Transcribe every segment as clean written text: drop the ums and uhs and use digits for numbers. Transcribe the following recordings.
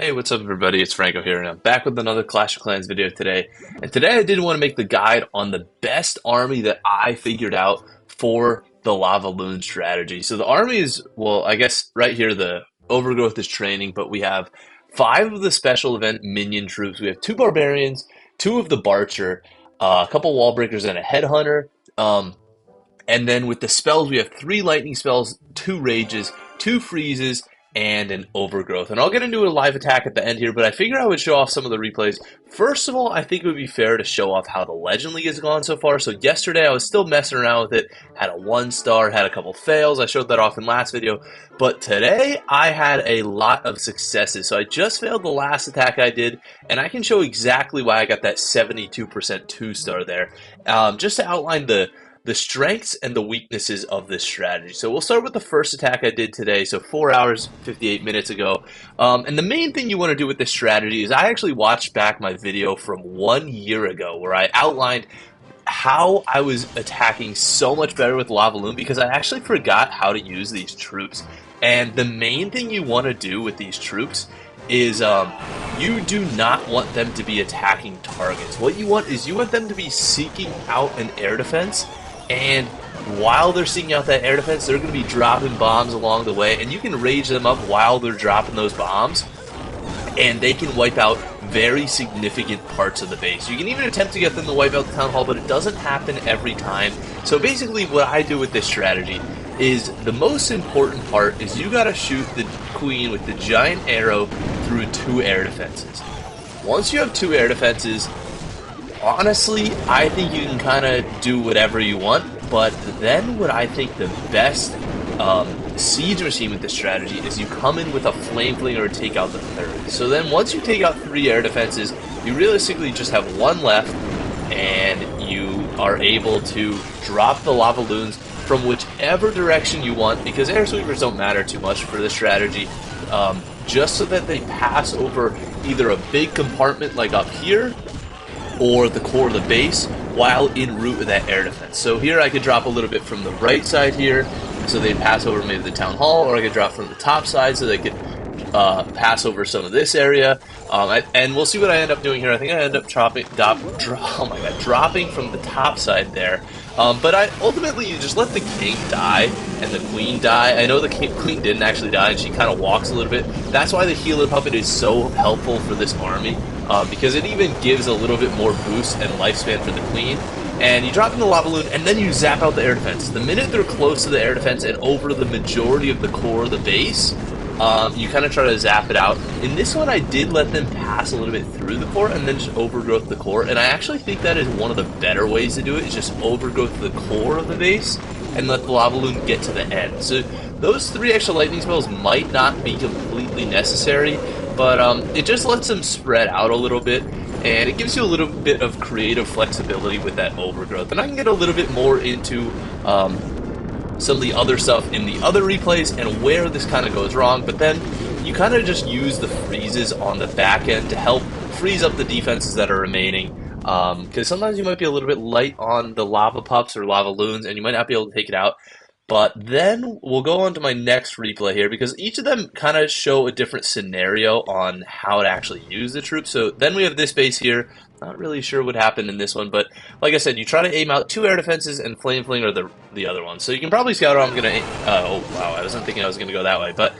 Hey, what's up everybody? It's Franco here and I'm back with another Clash of Clans video today. And today I did want to make the guide on the best army that I figured out for the Lavaloon strategy. So the army is, well, I guess right here the overgrowth is training, but we have five of the special event minion troops. We have two barbarians, two of the Barcher, a couple wall breakers and a headhunter. And then with the spells, we have three lightning spells, two rages, two freezes, and an overgrowth. And I'll get into a live attack at the end here, but I figured I would show off some of the replays. First of all, I think it would be fair to show off how the Legend League has gone so far. So yesterday I was still messing around with it, had a 1-star, had a couple fails. I showed that off in last video. But today I had a lot of successes. So I just failed the last attack I did, and I can show exactly why I got that 72% 2-star there. Just to outline the strengths and the weaknesses of this strategy. So we'll start with the first attack I did today, so 4 hours, 58 minutes ago. And the main thing you want to do with this strategy is I actually watched back my video from 1 year ago where I outlined how I was attacking so much better with Lavaloon because I actually forgot how to use these troops. And the main thing you want to do with these troops is you do not want them to be attacking targets. What you want is you want them to be seeking out an air defense, and while they're seeking out that air defense, they're going to be dropping bombs along the way, and you can rage them up while they're dropping those bombs, and they can wipe out very significant parts of the base. You can even attempt to get them to wipe out the town hall, but it doesn't happen every time. So basically what I do with this strategy is the most important part is you got to shoot the queen with the giant arrow through two air defenses. Once you have two air defenses, honestly, I think you can kind of do whatever you want, but then what I think the best siege machine with this strategy is you come in with a flame flinger or take out the third. So then once you take out three air defenses, you realistically just have one left, and you are able to drop the Lavaloons from whichever direction you want, because air sweepers don't matter too much for this strategy, just so that they pass over either a big compartment like up here or the core of the base while en route with that air defense. So here I could drop a little bit from the right side here, so they'd pass over maybe the town hall, or I could drop from the top side so they could pass over some of this area. And we'll see what I end up doing here. I think I end up dropping from the top side there. But ultimately, you just let the king die and the queen die. I know the queen didn't actually die, and she kind of walks a little bit. That's why the healer puppet is so helpful for this army, because it even gives a little bit more boost and lifespan for the queen. And you drop in the Lavaloon, and then you zap out the air defense. The minute they're close to the air defense and over the majority of the core of the base, you kind of try to zap it out. In this one, I did let them pass a little bit through the core and then just overgrowth the core, and I actually think that is one of the better ways to do it, is just overgrowth the core of the base and let the Lavaloon get to the end. So those three extra lightning spells might not be completely necessary, but it just lets them spread out a little bit, and it gives you a little bit of creative flexibility with that overgrowth. And I can get a little bit more into some of the other stuff in the other replays and where this kind of goes wrong, but then you kind of just use the freezes on the back end to help freeze up the defenses that are remaining, because sometimes you might be a little bit light on the lava pups or Lavaloons and you might not be able to take it out. But then we'll go on to my next replay here, because each of them kind of show a different scenario on how to actually use the troops. So then we have this base here. Not really sure what happened in this one, but like I said, you try to aim out two air defenses, and flame fling are the other one. So you can probably scout out. I'm gonna oh wow, I wasn't thinking I was gonna go that way, but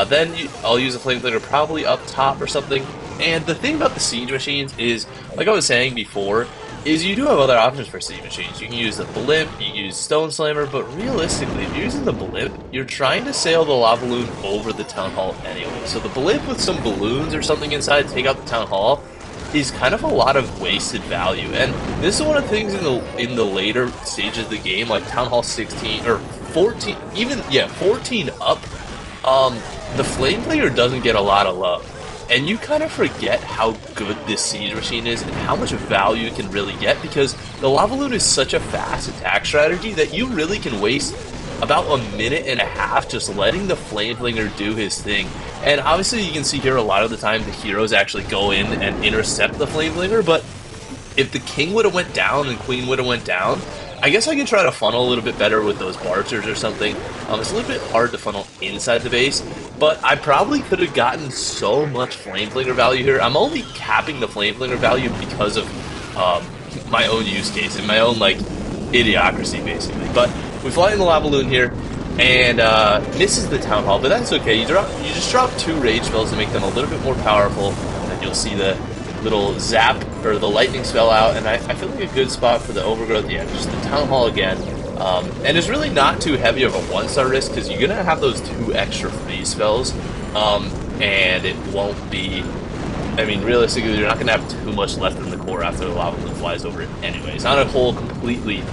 then I'll use a flame flinger probably up top or something. And the thing about the siege machines is, like I was saying before, is you do have other options for siege machines. You can use the blimp, you can use stone slammer, but realistically, if you're using the blimp, you're trying to sail the Lavaloon over the town hall anyway. So the blimp with some balloons or something inside to take out the town hall is kind of a lot of wasted value. And this is one of the things in the later stages of the game, like town hall 16 or 14, even 14 up, the flame player doesn't get a lot of love. And you kind of forget how good this siege machine is and how much value you can really get, because the Lavaloon is such a fast attack strategy that you really can waste about a minute and a half just letting the flame flinger do his thing. And obviously you can see here a lot of the time the heroes actually go in and intercept the flame flinger, but if the king would have went down and queen would have went down, I guess I can try to funnel a little bit better with those barters or something. It's a little bit hard to funnel inside the base, but I probably could have gotten so much Flameflinger value here. I'm only capping the Flameflinger value because of my own use case and my own, like, idiocracy, basically. But we fly in the Lavaloon here, and misses the Town Hall, but that's okay. You just drop 2 rage spells to make them a little bit more powerful, and you'll see the little zap or the lightning spell out, and I feel like a good spot for the overgrowth. Yeah, just the Town Hall again. And it's really not too heavy of a 1-star risk because you're gonna have those 2 extra freeze spells, and it won't be. I mean, realistically, you're not gonna have too much left in the core after the Lavaloon flies over it anyway. It's not a whole completely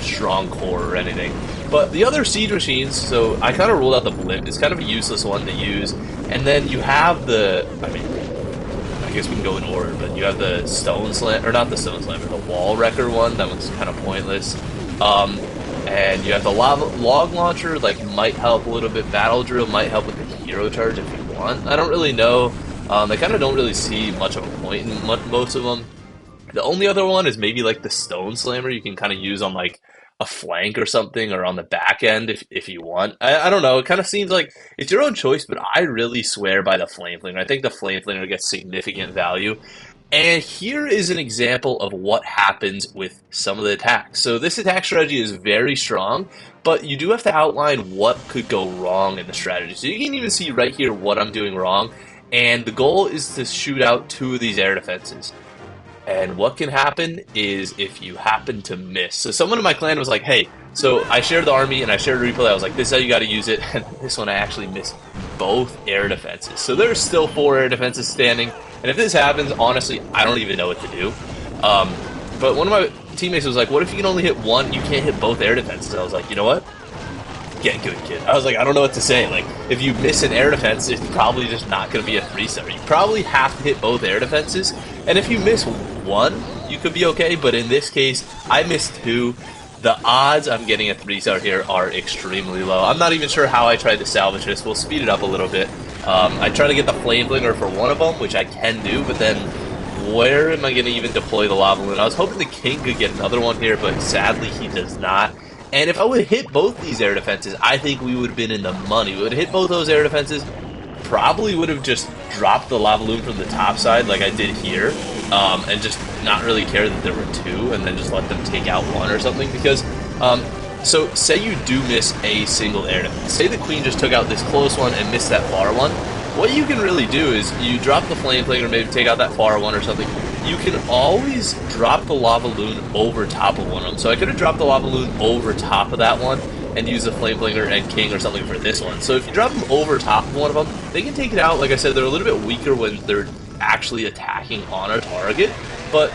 strong core or anything. But the other siege machines, so I kind of ruled out the blimp. It's kind of a useless one to use, and then you have the. I mean, I guess we can go in order, but you have the Stone Slam, or not the Stone Slammer, the Wall Wrecker one. That one's kind of pointless. And you have the Log Launcher, like, might help a little bit. Battle Drill might help with the Hero Charge if you want. I don't really know. I kind of don't really see much of a point in most of them. The only other one is maybe like the Stone Slammer you can kind of use on like a flank or something, or on the back end if you want. I don't know. It kind of seems like it's your own choice, but I really swear by the Flameflinger. I think the Flameflinger gets significant value. And here is an example of what happens with some of the attacks. So this attack strategy is very strong, but you do have to outline what could go wrong in the strategy. So you can even see right here what I'm doing wrong. And the goal is to shoot out 2 of these air defenses. And what can happen is if you happen to miss. So someone in my clan was like, hey, so I shared the army and I shared a replay. I was like, this is how you got to use it. And this one I actually missed both air defenses. So there's still 4 air defenses standing. And if this happens, honestly, I don't even know what to do. But one of my teammates was like, what if you can only hit 1? You can't hit both air defenses. I was like, you know what? Get good, kid. I was like, I don't know what to say. Like, if you miss an air defense, it's probably just not going to be a 3-star. You probably have to hit both air defenses. And if you miss 1, you could be okay. But in this case, I missed 2. The odds I'm getting a 3-star here are extremely low. I'm not even sure how I tried to salvage this. We'll speed it up a little bit. I tried to get the Flameflinger for one of them, which I can do, but then where am I going to even deploy the Lavaloon? I was hoping the King could get another one here, but sadly he does not. And if I would have hit both these air defenses, I think we would have been in the money. We would have hit both those air defenses, probably would have just dropped the Lavaloon from the top side like I did here, and just not really care that there were 2, and then just let them take out 1 or something, because, so say you do miss a single air defense. Say the Queen just took out this close one and missed that far one. What you can really do is you drop the Flameflinger, maybe take out that far one or something. You can always drop the Lavaloon over top of one of them. So I could have dropped the Lavaloon over top of that one and use the Flameflinger and King or something for this one. So if you drop them over top of one of them, they can take it out. Like I said, they're a little bit weaker when they're actually attacking on a target. But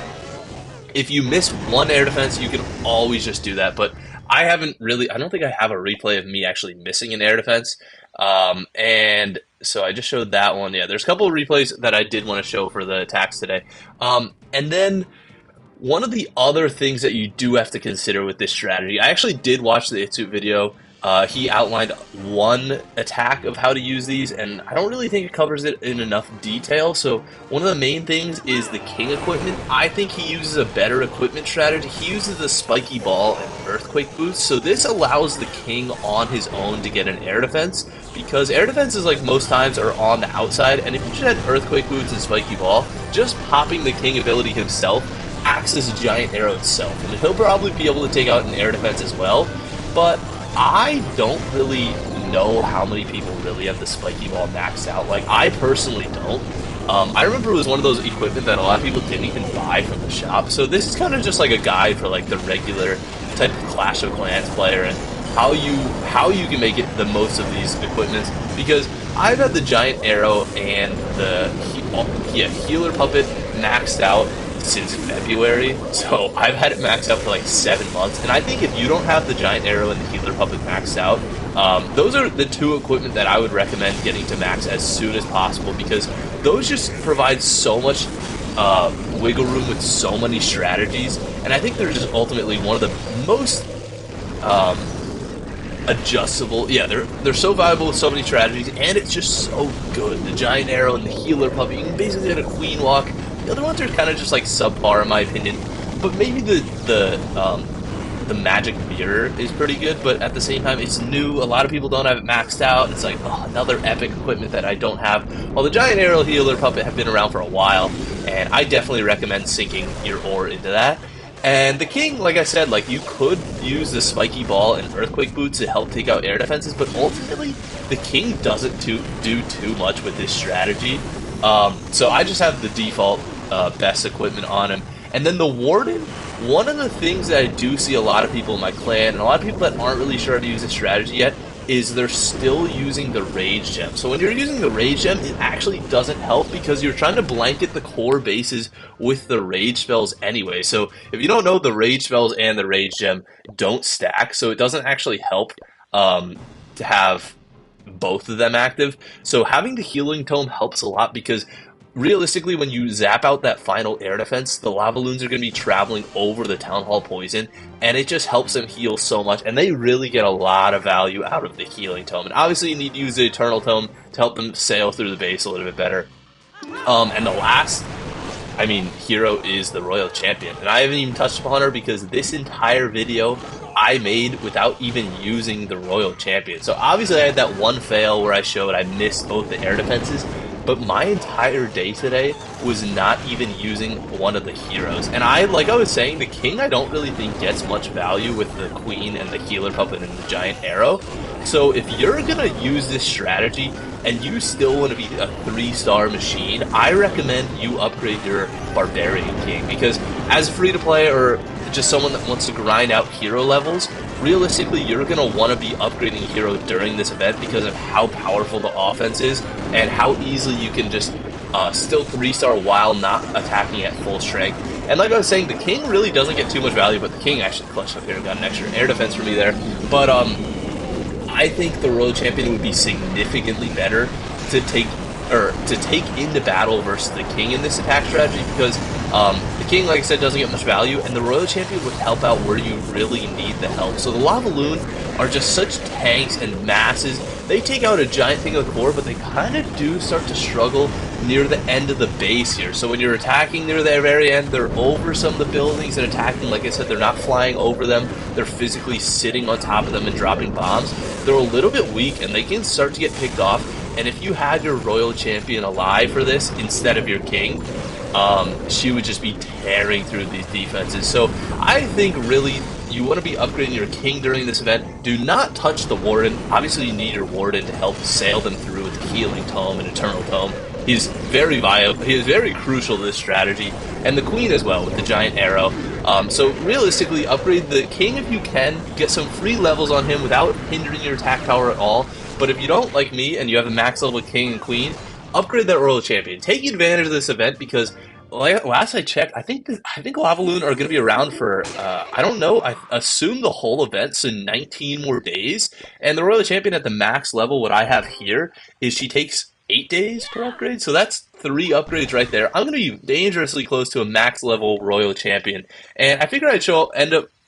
if you miss 1 air defense, you can always just do that. But I don't think I have a replay of me actually missing an air defense. And so I just showed that one. Yeah, there's a couple of replays that I did want to show for the attacks today. And then one of the other things that you do have to consider with this strategy, I actually did watch the Itsuit video. He outlined one attack of how to use these, and I don't really think it covers it in enough detail. So one of the main things is the King equipment. I think he uses a better equipment strategy. He uses the Spiky Ball and Earthquake Boots. So this allows the King on his own to get an air defense, because air defenses, like most times, are on the outside. And if you just had Earthquake Boots and Spiky Ball, just popping the King ability himself acts as a giant arrow itself. And he'll probably be able to take out an air defense as well. But I don't really know how many people really have the Spiky Ball maxed out. Like, I personally don't. I remember it was one of those equipment that a lot of people didn't even buy from the shop. So this is kind of just like a guide for like the regular type of Clash of Clans player and how you can make it the most of these equipments. Because I've had the giant arrow and the healer puppet maxed out since February, so I've had it maxed out for like 7 months, and I think if you don't have the giant arrow and the healer puppet maxed out, those are the 2 equipment that I would recommend getting to max as soon as possible, because those just provide so much wiggle room with so many strategies, and I think they're just ultimately one of the most adjustable. Yeah, they're so valuable with so many strategies, and it's just so good. The giant arrow and the healer puppet, you can basically get a queen walk. The other ones are kind of just like subpar in my opinion, but maybe the the magic mirror is pretty good, but at the same time, it's new. A lot of people don't have it maxed out. It's like, oh, another epic equipment that I don't have. Well, the giant arrow healer puppet have been around for a while, and I definitely recommend sinking your ore into that. And the king, like I said, like you could use the spiky ball and earthquake boots to help take out air defenses, but ultimately the king doesn't do too much with this strategy. So I just have the default best equipment on him. And then the warden, one of the things that I do see a lot of people in my clan, and a lot of people that aren't really sure how to use this strategy yet, is they're still using the Rage Gem. So when you're using the Rage Gem, it actually doesn't help because you're trying to blanket the core bases with the Rage spells anyway. So if you don't know, the Rage spells and the Rage Gem don't stack, so it doesn't actually help to have both of them active. So having the Healing Tome helps a lot because realistically, when you zap out that final air defense, the Lavaloons are going to be traveling over the Town Hall Poison, and it just helps them heal so much, and they really get a lot of value out of the Healing Tome. And obviously, you need to use the Eternal Tome to help them sail through the base a little bit better. And the last, hero is the Royal Champion, and I haven't even touched upon her because this entire video I made without even using the Royal Champion. So obviously, I had that one fail where I showed I missed both the air defenses, but my entire day today was not even using one of the heroes. And like I was saying, the king I don't really think gets much value with the queen and the healer puppet and the giant arrow. So if you're gonna use this strategy and you still want to be a 3-star machine, I recommend you upgrade your barbarian king, because as free-to-play or just someone that wants to grind out hero levels, realistically, you're going to want to be upgrading a hero during this event because of how powerful the offense is and how easily you can just still 3-star while not attacking at full strength. And like I was saying, the king really doesn't get too much value, but the king actually clutched up here and got an extra air defense for me there. But I think the Royal Champion would be significantly better to take into battle versus the king in this attack strategy, because the king, like I said, doesn't get much value, and the Royal Champion would help out where you really need the help. So the Lavaloon are just such tanks and masses. They take out a giant thing of the core, but they kind of do start to struggle near the end of the base here. So when you're attacking near the very end, they're over some of the buildings and attacking. Like I said, they're not flying over them. They're physically sitting on top of them and dropping bombs. They're a little bit weak, and they can start to get picked off. And if you had your Royal Champion alive for this instead of your king, she would just be tearing through these defenses. So I think really you want to be upgrading your king during this event. Do not touch the Warden. Obviously you need your Warden to help sail them through with the Healing Tome and Eternal Tome. He's very viable. He is very crucial to this strategy. And the Queen as well with the giant arrow. So realistically, upgrade the king if you can. Get some free levels on him without hindering your attack power at all. But if you don't, like me, and you have a max level king and queen, upgrade that Royal Champion. Take advantage of this event because last I checked, I think Lavaloon are going to be around for, I don't know, I assume the whole event, so 19 more days. And the Royal Champion at the max level, what I have here, is she takes 8 days per upgrade. So that's 3 upgrades right there. I'm going to be dangerously close to a max level Royal Champion. And I figured I'd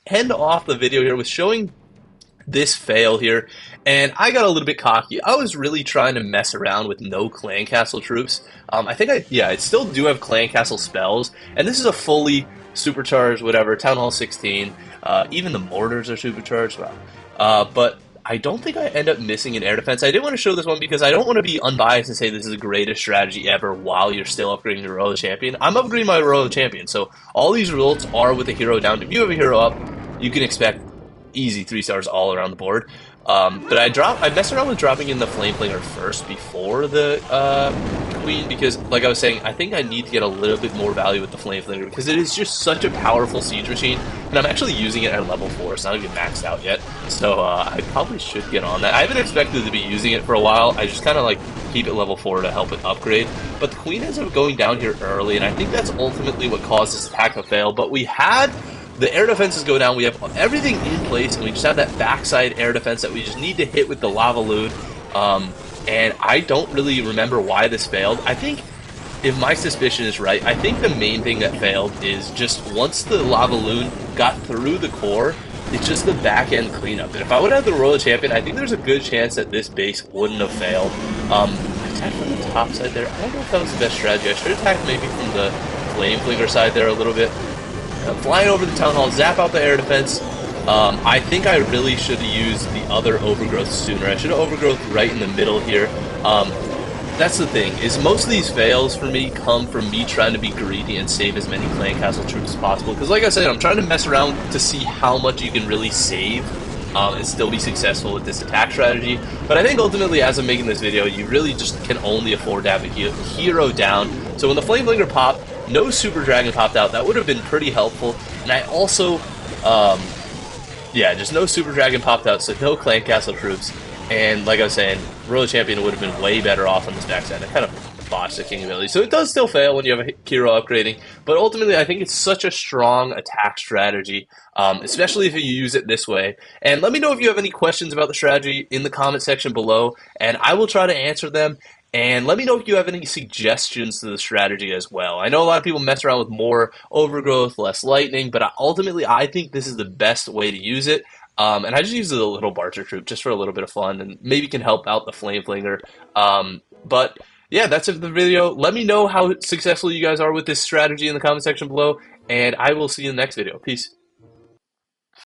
end off the video here with showing this fail here, and I got a little bit cocky. I was really trying to mess around with no clan castle troops. I still do have clan castle spells, and this is a fully supercharged whatever Town Hall 16. Even the mortars are supercharged. But I don't think I end up missing an air defense. I did want to show this one because I don't want to be unbiased and say this is the greatest strategy ever while you're still upgrading your Royal Champion. I'm upgrading my Royal Champion, so all these results are with the hero down. If you have a hero up, you can expect easy 3 stars all around the board. But I messed around with dropping in the Flame Flinger first before the Queen because, like I was saying, I think I need to get a little bit more value with the Flame Flinger because it is just such a powerful siege machine, and I'm actually using it at level 4. It's not even maxed out yet, so I probably should get on that. I haven't expected to be using it for a while. I just kind of like keep it level 4 to help it upgrade, but the Queen ends up going down here early, and I think that's ultimately what caused this attack to fail. But we had the air defenses go down, we have everything in place, and we just have that backside air defense that we just need to hit with the Lavaloon. And I don't really remember why this failed. I think, if my suspicion is right, I think the main thing that failed is just once the Lavaloon got through the core, it's just the back end cleanup. And if I would have the Royal Champion, I think there's a good chance that this base wouldn't have failed. Attack from the top side there. I don't know if that was the best strategy. I should attack maybe from the Flame Flinger side there a little bit. Flying over the Town Hall, zap out the air defense, I think I really should have used the other overgrowth sooner. I should have overgrowth right in the middle here. Um, that's the thing, is most of these fails for me come from me trying to be greedy and save as many clan castle troops as possible. Because like I said, I'm trying to mess around to see how much you can really save and still be successful with this attack strategy. But I think ultimately, as I'm making this video, you really just can only afford to have a hero down. So when the Flamelinger popped, no Super Dragon popped out. That would have been pretty helpful. And I also, yeah, just no Super Dragon popped out, so no Clan Castle troops. And like I was saying, Royal Champion would have been way better off on this backside. I kind of botched the King ability. So it does still fail when you have a hero upgrading. But ultimately, I think it's such a strong attack strategy, especially if you use it this way. And let me know if you have any questions about the strategy in the comment section below, and I will try to answer them. And let me know if you have any suggestions to the strategy as well. I know a lot of people mess around with more overgrowth, less lightning, but ultimately I think this is the best way to use it. And I just use the little Barter troop just for a little bit of fun and maybe can help out the Flame Flinger. But yeah, that's it for the video. Let me know how successful you guys are with this strategy in the comment section below, and I will see you in the next video. Peace.